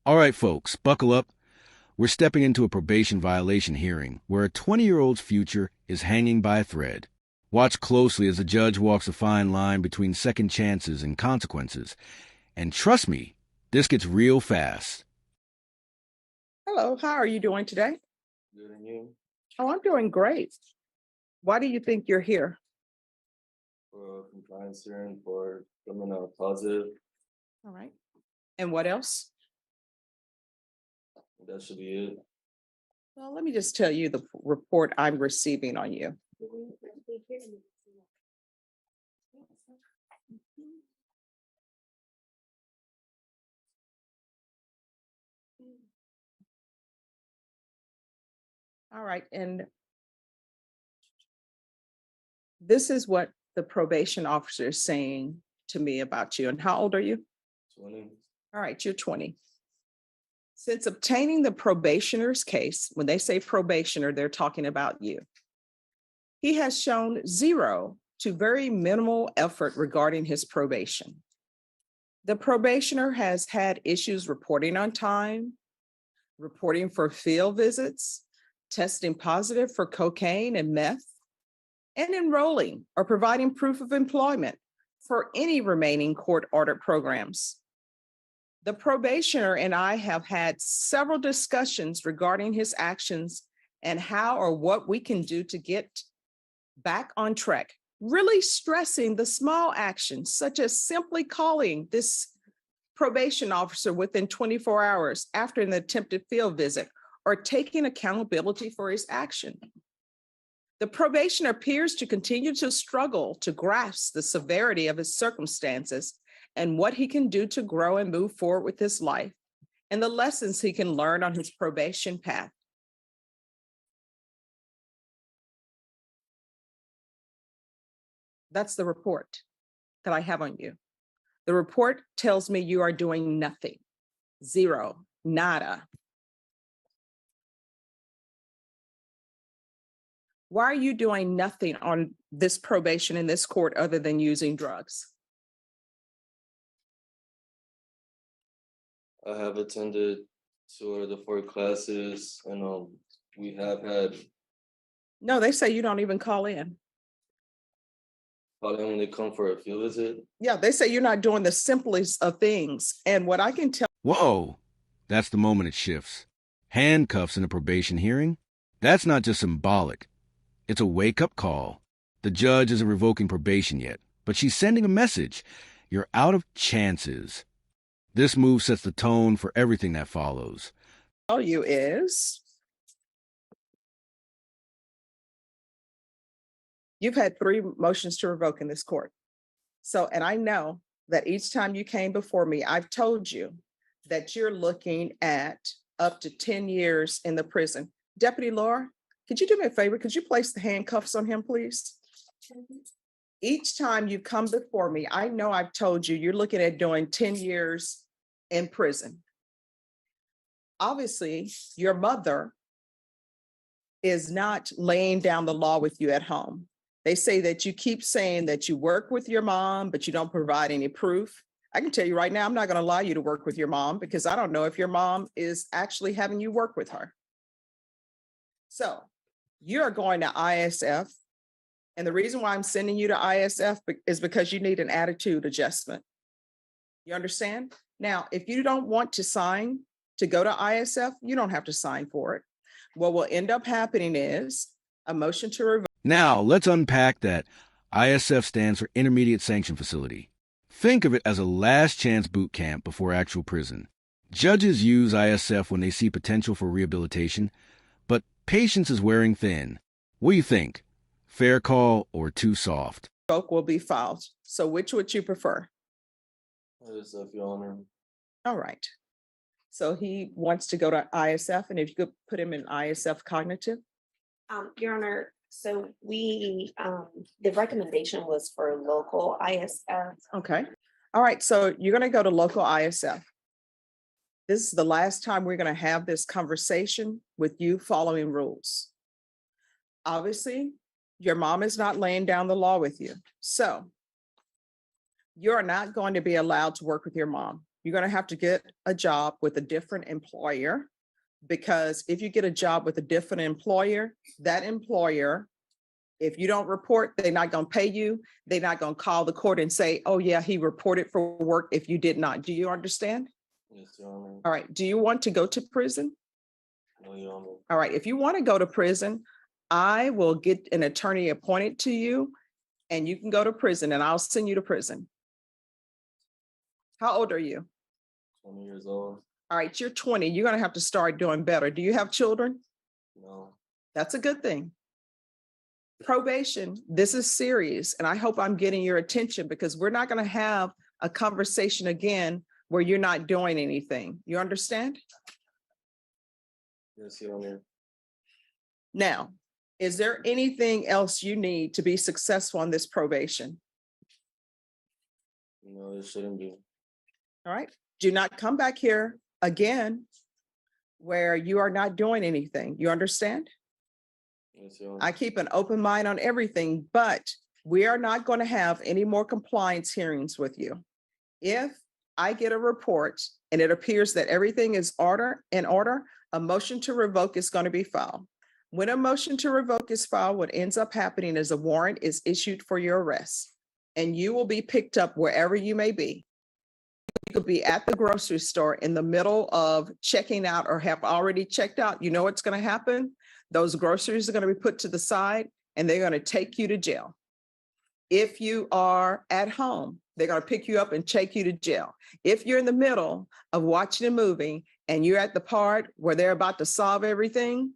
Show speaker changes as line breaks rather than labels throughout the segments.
All right, folks, buckle up. We're stepping into a probation violation hearing where a 20-year-old's future is hanging by a thread. Watch closely as the judge walks a fine line between second chances and consequences. And trust me, this gets real fast.
Hello, how are you doing today?
Good, and you?
Oh, I'm doing great. Why do you think you're here?
For a compliance hearing for coming out positive.
All right. And what else?
That should be it.
Well, let me just tell you the report I'm receiving on you. All right, and this is what the probation officer is saying to me about you. And how old are you?
20.
All right, you're 20. Since obtaining the probationer's case, when they say probationer, they're talking about you. He has shown zero to very minimal effort regarding his probation. The probationer has had issues reporting on time, reporting for field visits, testing positive for cocaine and meth, and enrolling or providing proof of employment for any remaining court-ordered programs. The probationer and I have had several discussions regarding his actions and how or what we can do to get back on track, really stressing the small actions, such as simply calling this probation officer within 24 hours after an attempted field visit or taking accountability for his action. The probationer appears to continue to struggle to grasp the severity of his circumstances and what he can do to grow and move forward with his life and the lessons he can learn on his probation path. That's the report that I have on you. The report tells me you are doing nothing, zero, nada. Why are you doing nothing on this probation in this court other than using drugs?
I have attended 2 out of the 4 classes, and we have had
No, they say you don't even call in.
probably when they come for a field visit.
Yeah, they say you're not doing the simplest of things. And what I can tell.
Whoa, that's the moment it shifts. Handcuffs in a probation hearing? That's not just symbolic. It's a wake-up call. The judge isn't revoking probation yet, but she's sending a message. You're out of chances. This move sets the tone for everything that follows.
Tell you is you've had 3 motions to revoke in this court. So, and I know that each time you came before me, I've told you that you're looking at up to 10 years in the prison. Deputy Laura, could you do me a favor? Could you place the handcuffs on him, please? Each time you come before me, I know I've told you you're looking at doing 10 years in prison. Obviously, your mother is not laying down the law with you at home. They say that you keep saying that you work with your mom, but you don't provide any proof. I can tell you right now, I'm not going to allow you to work with your mom because I don't know if your mom is actually having you work with her. So you're going to ISF. And the reason why I'm sending you to ISF is because you need an attitude adjustment. You understand? Now, if you don't want to sign to go to ISF, you don't have to sign for it. What will end up happening is a motion to revoke.
Now, let's unpack that. ISF stands for Intermediate Sanction Facility. Think of it as a last chance boot camp before actual prison. Judges use ISF when they see potential for rehabilitation, but patience is wearing thin. What do you think? Fair call or too soft?
Revoke will be filed. So which would you prefer?
ISF, Your Honor.
All right. So he wants to go to ISF, and if you could put him in ISF cognitive.
Your Honor, so we, the recommendation was for local ISF.
Okay. All right. So you're going to go to local ISF. This is the last time we're going to have this conversation with you following rules. Obviously, your mom is not laying down the law with you. So you're not going to be allowed to work with your mom. You're going to have to get a job with a different employer, because if you get a job with a different employer, that employer, if you don't report, they're not going to pay you. They're not going to call the court and say, oh yeah, he reported for work if you did not. Do you understand?
Yes, Your Honor.
All right. Do you want to go to prison?
No, Your Honor.
All right. If you want to go to prison, I will get an attorney appointed to you and you can go to prison and I'll send you to prison. How old are you?
20 years old.
All right. You're 20. You're going to have to start doing better. Do you have children?
No.
That's a good thing. Probation, this is serious. And I hope I'm getting your attention, because we're not going to have a conversation again where you're not doing anything. You understand?
Yes, Your Honor.
Now, is there anything else you need to be successful on this probation?
No, it shouldn't be.
All right. Do not come back here again where you are not doing anything. You understand?
Yes, Your Honor.
I keep an open mind on everything, but we are not going to have any more compliance hearings with you. If I get a report and it appears that everything is in order, a motion to revoke is going to be filed. When a motion to revoke is filed, what ends up happening is a warrant is issued for your arrest, and you will be picked up wherever you may be. You could be at the grocery store in the middle of checking out or have already checked out. You know what's going to happen? Those groceries are going to be put to the side and they're going to take you to jail. If you are at home, they're going to pick you up and take you to jail. If you're in the middle of watching a movie and you're at the part where they're about to solve everything,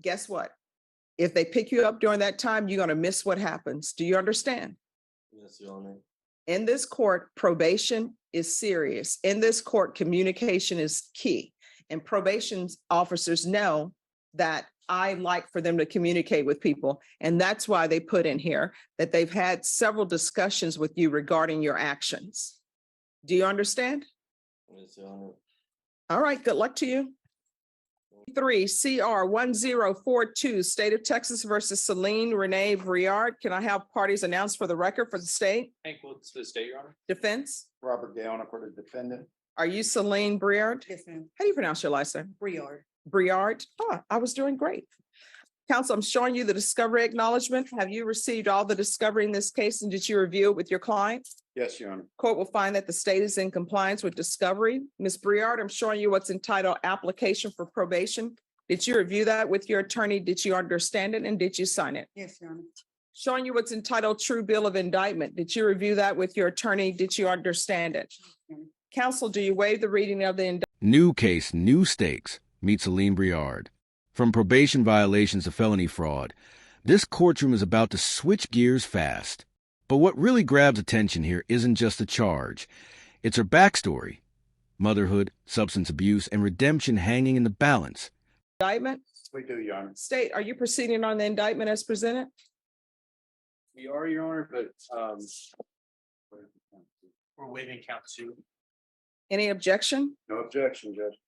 guess what? If they pick you up during that time, you're going to miss what happens. Do you understand?
Yes, Your Honor.
In this court, probation is serious. In this court, communication is key. And probation officers know that I like for them to communicate with people. And that's why they put in here that they've had several discussions with you regarding your actions. Do you understand?
Yes, Your Honor.
All right, good luck to you. 3 CR 1042, State of Texas versus Celine Renee Briard. Can I have parties announced for the record for the state?
Thank you to the state, Your Honor.
Defense?
Robert Gaona for the defendant.
Are you Celine Briard?
Yes, ma'am.
How do you pronounce your last name?
Briard.
Briard? Oh, I was doing great. Counsel, I'm showing you the discovery acknowledgement. Have you received all the discovery in this case, and did you review it with your client?
Yes, Your Honor.
Court will find that the state is in compliance with discovery. Ms. Briard, I'm showing you what's entitled application for probation. Did you review that with your attorney? Did you understand it, and did you sign it?
Yes, Your Honor.
Showing you what's entitled true bill of indictment. Did you review that with your attorney? Did you understand it? Counsel, do you waive the reading of the indictment?
New case, new stakes. Meet Celine Briard. From probation violations to felony fraud, this courtroom is about to switch gears fast. But what really grabs attention here isn't just the charge. It's her backstory. Motherhood, substance abuse, and redemption hanging in the balance.
Indictment?
We do, Your Honor.
State, are you proceeding on the indictment as presented?
We are, Your Honor, but we're waiving count 2.
Any objection?
No objection, Judge.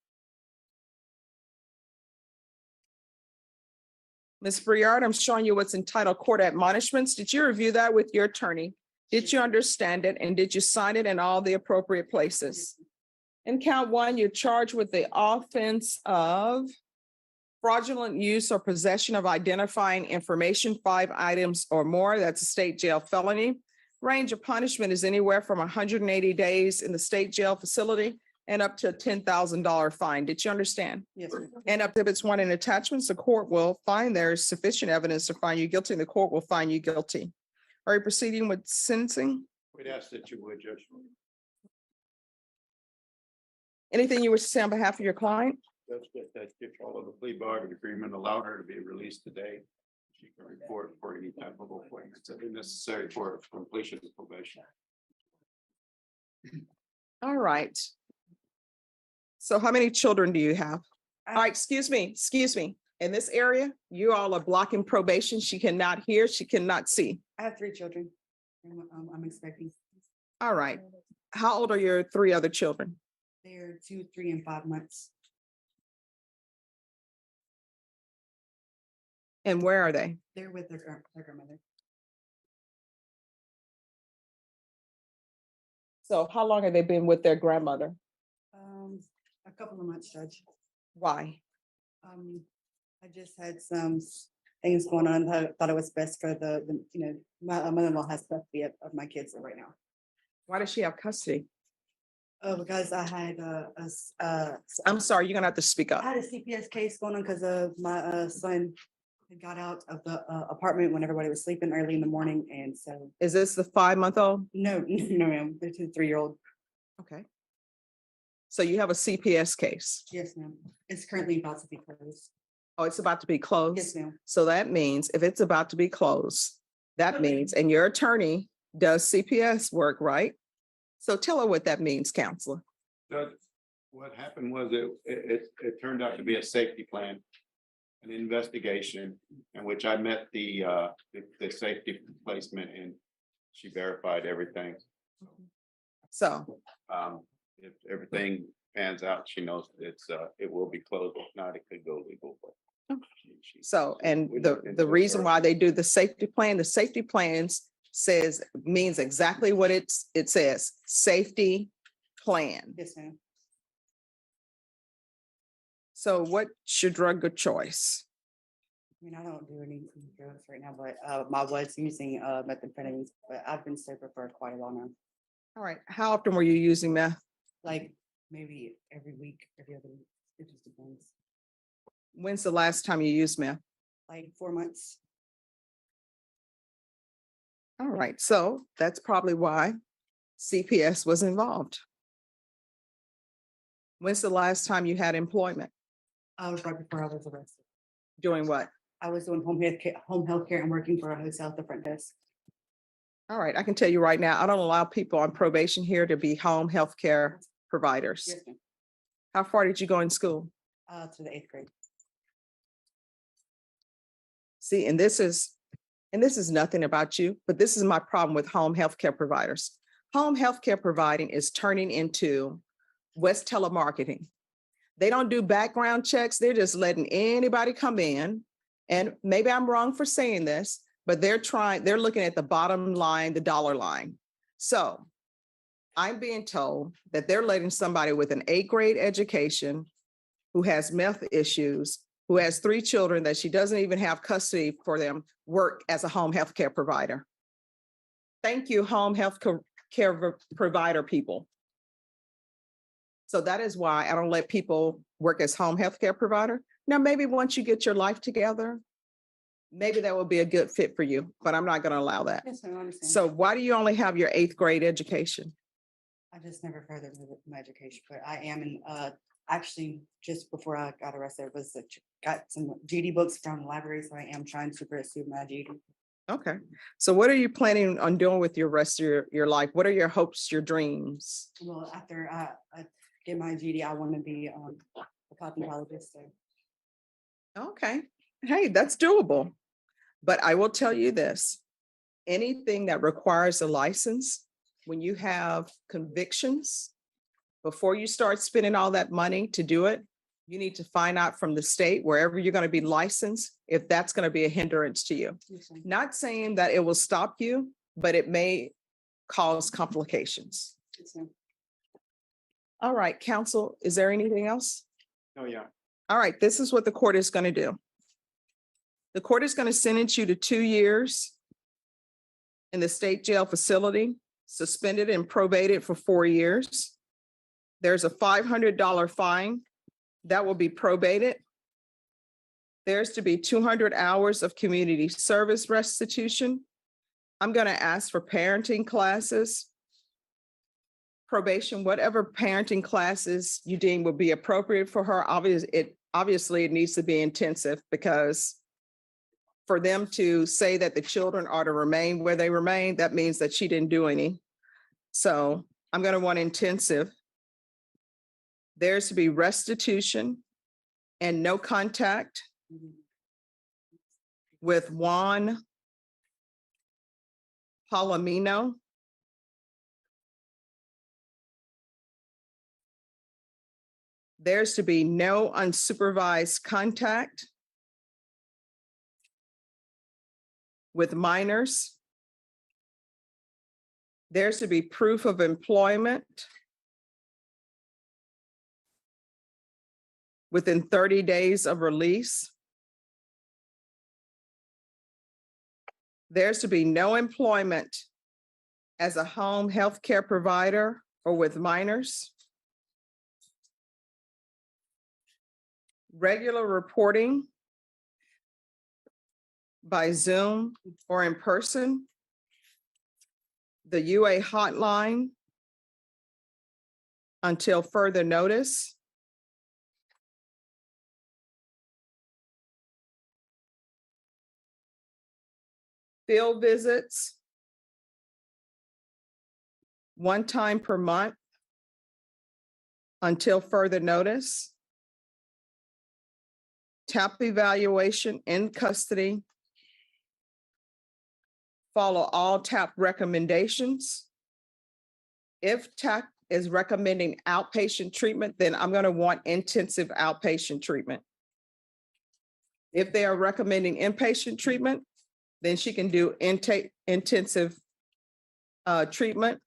Ms. Briard, I'm showing you what's entitled court admonishments. Did you review that with your attorney? Did you understand it, and did you sign it in all the appropriate places? In count 1, you're charged with the offense of fraudulent use or possession of identifying information, 5 items or more. That's a state jail felony. Range of punishment is anywhere from 180 days in the state jail facility and up to a $10,000 fine. Did you understand?
Yes, ma'am.
And exhibits 1 and attachments, the court will find there is sufficient evidence to find you guilty, and the court will find you guilty. Are you proceeding with sentencing?
We'd ask that you would, Judge.
Anything you wish to say on behalf of your client?
Judge, that if all of the plea bargain agreement allowed her to be released today, she can report for any type of appointments that are necessary for completion of probation.
All right. So how many children do you have?
I-
All right, excuse me. In this area, you all are blocking probation. She cannot hear, she cannot see.
I have 3 children. I'm expecting.
All right. How old are your 3 other children?
They're 2, 3, and 5 months.
And where are they?
They're with their grandmother.
So how long have they been with their grandmother?
A couple of months, Judge.
Why?
I just had some things going on. Thought it was best for my mother-in-law has custody of my kids right now.
Why does she have custody?
Oh, because I had
I'm sorry, you're gonna have to speak
I
up.
had a CPS case going on because my son had got out of the apartment when everybody was sleeping early in the morning, and so
Is this the 5-month-old?
no, no, ma'am. It's a 3-year-old.
Okay. So you have a CPS case.
Yes, ma'am. It's currently about to be closed.
Oh, it's about to be closed?
Yes, ma'am.
So that means if it's about to be closed, that means, and your attorney does CPS work, right? So tell her what that means, counselor.
Judge, what happened was it turned out to be a safety plan, an investigation in which I met the safety placement and she verified everything.
So,
If everything pans out, she knows it will be closed. If not, it could go legal. But
and
we looked into
the
it
reason why
further.
they do the safety plans means exactly what it says, safety plan.
Yes, ma'am.
So what's your drug of choice?
I mean, I don't do any drugs right now, but I was using methamphetamines, but I've been sober for quite a while now.
All right, how often were you using meth?
Like maybe every week, every other week. It just depends.
When's the last time you used meth?
Like 4 months.
All right, so that's probably why CPS was involved. When's the last time you had employment?
I was right before I was arrested.
Doing what?
I was doing home health care and working for a hotel at the front desk.
All right, I can tell you right now, I don't allow people on probation here to be home health care providers.
Yes, ma'am.
How far did you go in school?
To the 8th grade.
See, and this is nothing about you, but this is my problem with home health care providers. Home health care providing is turning into West telemarketing. They don't do background checks. They're just letting anybody come in. And maybe I'm wrong for saying this, but they're looking at the bottom line, the dollar line. So I'm being told that they're letting somebody with an 8th grade education who has meth issues, who has 3 children that she doesn't even have custody for them, work as a home health care provider. Thank you, home health care provider people. So that is why I don't let people work as home health care provider. Now, maybe once you get your life together, maybe that will be a good fit for you, but I'm not going to allow that.
Yes, ma'am, I understand.
So why do you only have your 8th grade education?
I just never furthered my education, but I am in, actually, just before I got arrested, got some GD books from the library, so I am trying to pursue my GD.
Okay. So what are you planning on doing with your rest of your life? What are your hopes, your dreams?
Well, after I get my GD, I want to be a cosmetologist. So.
Okay. Hey, that's doable. But I will tell you this, anything that requires a license, when you have convictions, before you start spending all that money to do it, you need to find out from the state, wherever you're going to be licensed, if that's going to be a hindrance to you.
Yes, ma'am.
Not saying that it will stop you, but it may cause complications.
Yes, ma'am.
All right, counsel, is there anything else?
Oh, yeah.
All right, this is what the court is going to do. The court is going to sentence you to 2 years in the state jail facility, suspended and probated for 4 years. There's a $500 fine that will be probated. There's to be 200 hours of community service restitution. I'm going to ask for parenting classes, probation, whatever parenting classes you deem would be appropriate for her. Obviously, it needs to be intensive, because for them to say that the children are to remain where they remain, that means that she didn't do any. So I'm going to want intensive. There's to be restitution and no contact with Juan Palomino. There's to be no unsupervised contact with minors. There's to be proof of employment within 30 days of release. There's to be no employment as a home health care provider or with minors. Regular reporting by Zoom or in person. The UA hotline until further notice. Field visits one time per month until further notice. TAP evaluation in custody. Follow all TAP recommendations. If TAP is recommending outpatient treatment, then I'm going to want intensive outpatient treatment. If they are recommending inpatient treatment, then she can do intensive treatment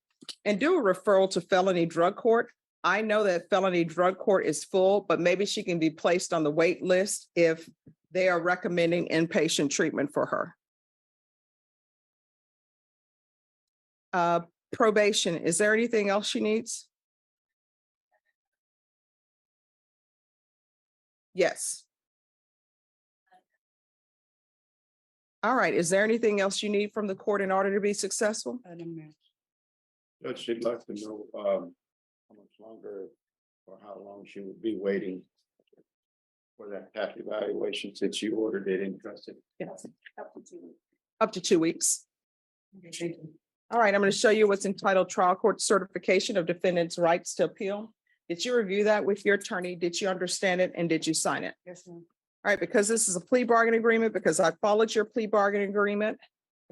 and do a referral to felony drug court. I know that felony drug court is full, but maybe she can be placed on the wait list if they are recommending inpatient treatment for her. Probation, is there anything else she needs? Yes. All right, is there anything else you need from the court in order to be successful?
No, ma'am.
Judge, she'd like to know how much longer or how long she would be waiting for that TAP evaluation since you ordered it in custody.
Yes. Up to 2 weeks.
Okay, thank you.
All right, I'm going to show you what's entitled Trial Court Certification of Defendant's Rights to Appeal. Did you review that with your attorney? Did you understand it and did you sign it?
Yes, ma'am.
All right, because this is a plea bargain agreement, because I followed your plea bargain agreement,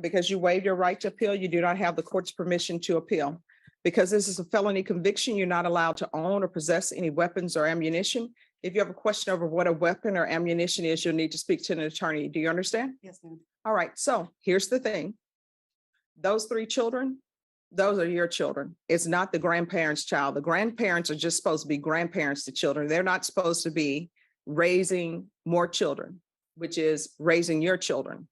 because you waived your right to appeal, you do not have the court's permission to appeal. Because this is a felony conviction, you're not allowed to own or possess any weapons or ammunition. If you have a question over what a weapon or ammunition is, you'll need to speak to an attorney. Do you understand?
Yes, ma'am.
All right, so here's the thing. Those 3 children, those are your children. It's not the grandparents' child. The grandparents are just supposed to be grandparents to children. They're not supposed to be raising more children, which is raising your children.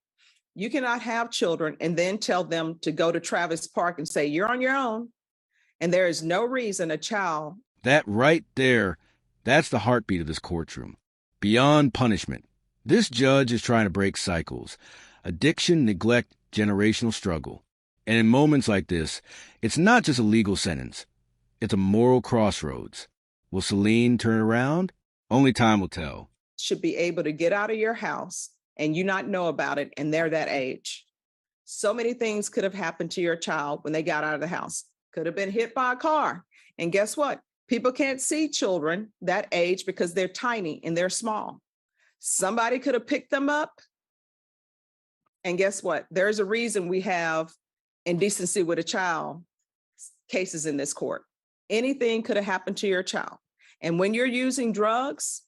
You cannot have children and then tell them to go to Travis Park and say, you're on your own. And there is no reason a child.
That right there, that's the heartbeat of this courtroom. Beyond punishment, this judge is trying to break cycles. Addiction, neglect, generational struggle. And in moments like this, it's not just a legal sentence. It's a moral crossroads. Will Celine turn around? Only time will tell.
Should be able to get out of your house and you not know about it, and they're that age. So many things could have happened to your child when they got out of the house. Could have been hit by a car. And guess what? People can't see children that age because they're tiny and they're small. Somebody could have picked them up. And guess what? There's a reason we have indecency with a child cases in this court. Anything could have happened to your child. And when you're using drugs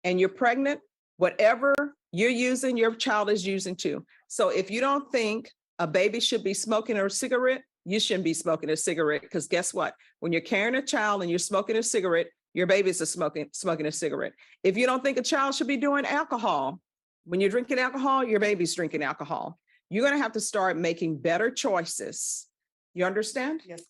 and you're pregnant, whatever you're using, your child is using too. So if you don't think a baby should be smoking a cigarette, you shouldn't be smoking a cigarette, because guess what? When you're carrying a child and you're smoking a cigarette, your baby's smoking a cigarette. If you don't think a child should be doing alcohol, when you're drinking alcohol, your baby's drinking alcohol. You're going to have to start making better choices. You understand?
Yes.